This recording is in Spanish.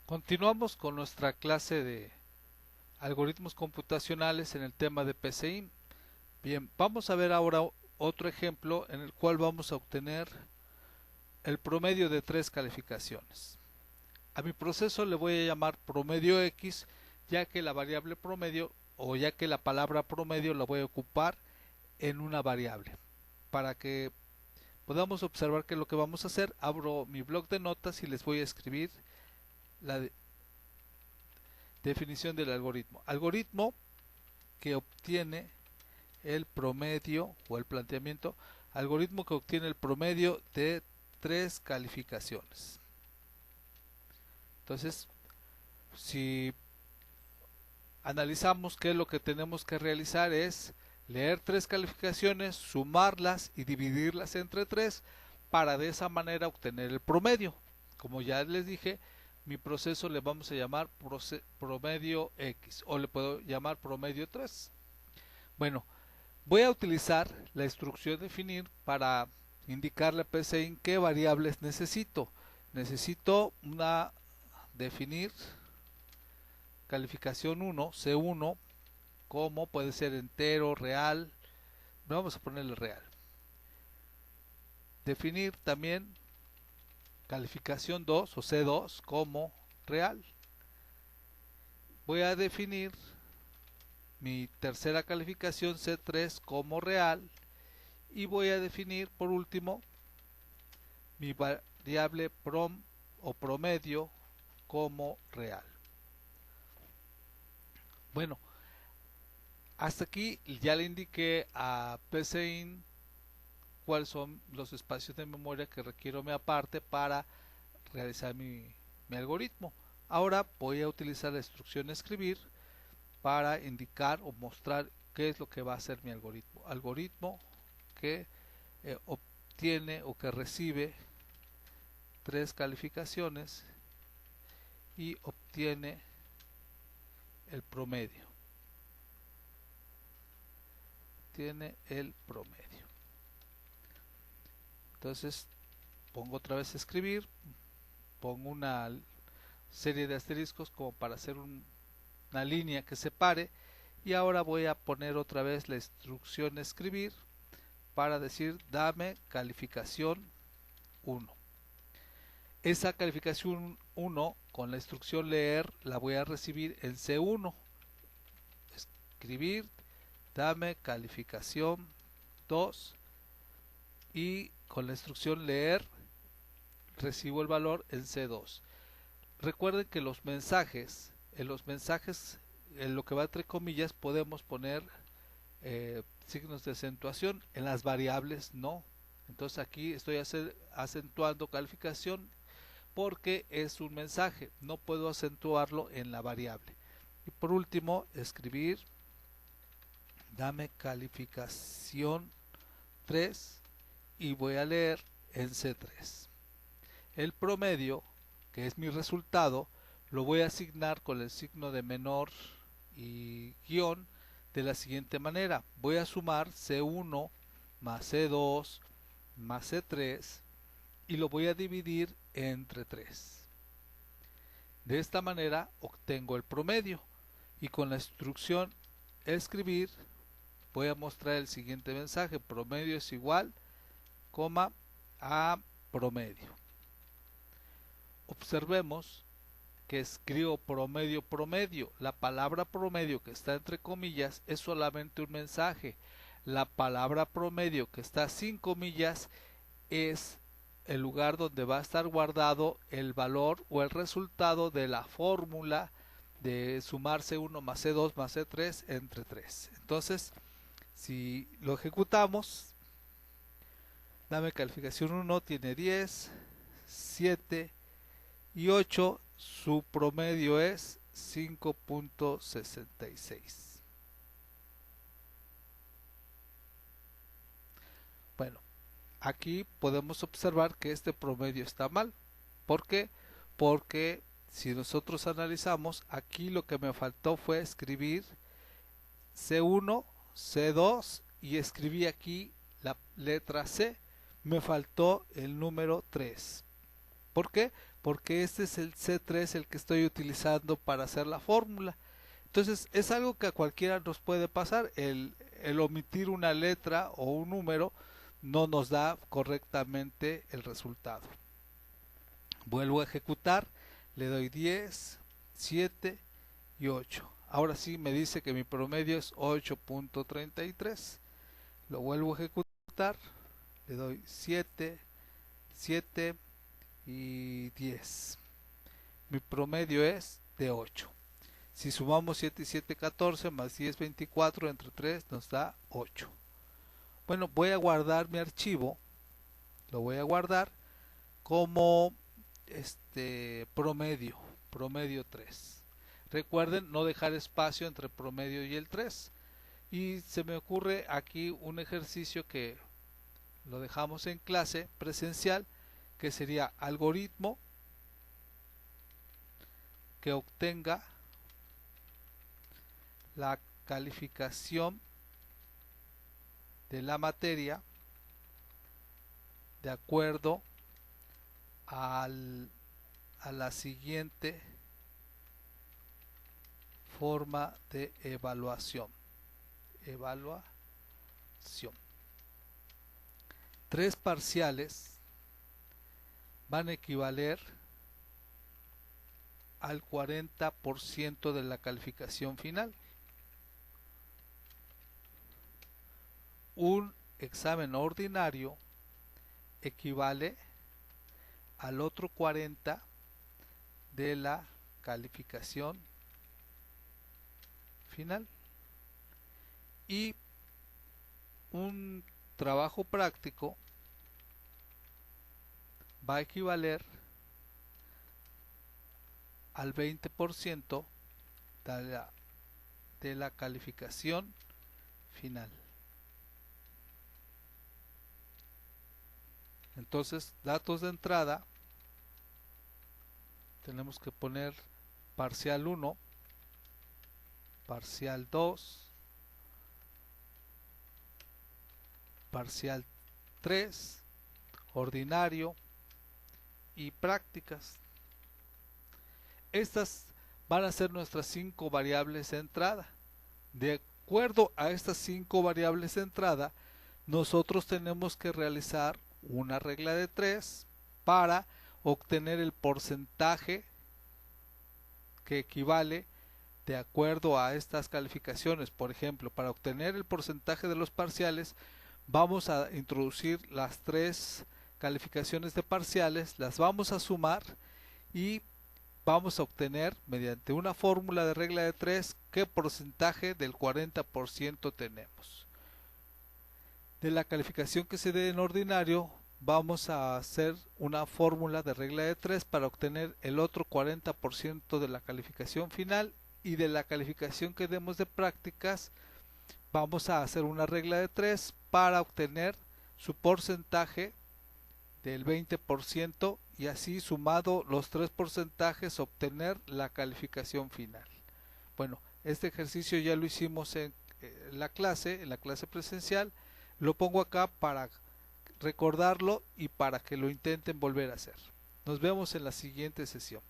Continuamos con nuestra clase de algoritmos computacionales en el tema de PCI. Bien, vamos a ver ahora otro ejemplo en el cual vamos a obtener el promedio de tres calificaciones. A mi proceso le voy a llamar promedio X, ya que la variable promedio o ya que la palabra promedio la voy a ocupar en una variable. Para que podamos observar qué es lo que vamos a hacer, abro mi bloc de notas y les voy a escribir la definición del algoritmo. Algoritmo que obtiene el promedio o el planteamiento, algoritmo que obtiene el promedio de tres calificaciones. Entonces, si analizamos qué es lo que tenemos que realizar es leer tres calificaciones, sumarlas y dividirlas entre tres para de esa manera obtener el promedio. Como ya les dije, mi proceso le vamos a llamar promedio X o le puedo llamar promedio 3. Bueno, voy a utilizar la instrucción definir para indicarle a PCIN qué variables necesito. Necesito definir calificación 1, C1, como puede ser entero, real. Vamos a ponerle real. Definir también calificación 2 o C2 como real. Voy a definir mi tercera calificación C3 como real y voy a definir por último mi variable prom o promedio como real. Bueno, hasta aquí ya le indiqué a PCIN cuáles son los espacios de memoria que requiero me aparte para realizar mi algoritmo. Ahora voy a utilizar la instrucción escribir para indicar o mostrar qué es lo que va a hacer mi algoritmo. Algoritmo que obtiene o que recibe tres calificaciones y obtiene el promedio. Tiene el promedio. Entonces pongo otra vez escribir, pongo una serie de asteriscos como para hacer una línea que separe y ahora voy a poner otra vez la instrucción escribir para decir dame calificación 1. Esa calificación 1 con la instrucción leer la voy a recibir en C1. Escribir dame calificación 2 y con la instrucción leer recibo el valor en C2. Recuerden que en los mensajes, en lo que va entre comillas podemos poner signos de acentuación, en las variables no. Entonces aquí estoy acentuando calificación porque es un mensaje, no puedo acentuarlo en la variable. Y por último, escribir dame calificación 3 y voy a leer en C3. El promedio, que es mi resultado, lo voy a asignar con el signo de menor y guión de la siguiente manera. Voy a sumar C1 más C2 más C3 y lo voy a dividir entre 3. De esta manera obtengo el promedio y con la instrucción escribir voy a mostrar el siguiente mensaje: promedio es igual, coma, a promedio. Observemos que escribo promedio promedio. La palabra promedio que está entre comillas es solamente un mensaje. La palabra promedio que está sin comillas es el lugar donde va a estar guardado el valor o el resultado de la fórmula de sumar C1 más C2 más C3 entre 3. Entonces, si lo ejecutamos, dame calificación 1 tiene 10, 7 y 8, su promedio es 5.66. Bueno, aquí podemos observar que este promedio está mal. ¿Por qué? Porque si nosotros analizamos, aquí lo que me faltó fue escribir C1, C2 y escribí aquí la letra C. Me faltó el número 3. ¿Por qué? Porque este es el C3 el que estoy utilizando para hacer la fórmula. Entonces es algo que a cualquiera nos puede pasar, el omitir una letra o un número no nos da correctamente el resultado. Vuelvo a ejecutar, le doy 10, 7 y 8. Ahora sí me dice que mi promedio es 8.33. Lo vuelvo a ejecutar, le doy 7, 7 y 10. Mi promedio es de 8. Si sumamos 7 y 7, 14, más 10, 24, entre 3 nos da 8. Bueno, voy a guardar mi archivo, lo voy a guardar como promedio 3. Recuerden no dejar espacio entre promedio y el 3. Y se me ocurre aquí un ejercicio que lo dejamos en clase presencial, que sería algoritmo que obtenga la calificación de la materia de acuerdo a la siguiente forma de evaluación. 3 parciales van a equivaler al 40% de la calificación final. Un examen ordinario equivale al otro 40% de la calificación final. Y un trabajo práctico va a equivaler al 20% de la calificación final. Entonces, datos de entrada, tenemos que poner parcial 1, parcial 2, parcial 3, ordinario y prácticas. Estas van a ser nuestras 5 variables de entrada. De acuerdo a estas 5 variables de entrada, nosotros tenemos que realizar una regla de 3 para obtener el porcentaje que equivale de acuerdo a estas calificaciones. Por ejemplo, para obtener el porcentaje de los parciales, vamos a introducir las 3 calificaciones de parciales, las vamos a sumar y vamos a obtener mediante una fórmula de regla de 3 qué porcentaje del 40% tenemos. De la calificación que se dé en ordinario, vamos a hacer una fórmula de regla de 3 para obtener el otro 40% de la calificación final, y de la calificación que demos de prácticas vamos a hacer una regla de 3 para obtener su porcentaje del 20%, y así sumado los 3 porcentajes obtener la calificación final. Bueno, este ejercicio ya lo hicimos en la clase presencial. Lo pongo acá para recordarlo y para que lo intenten volver a hacer. Nos vemos en la siguiente sesión.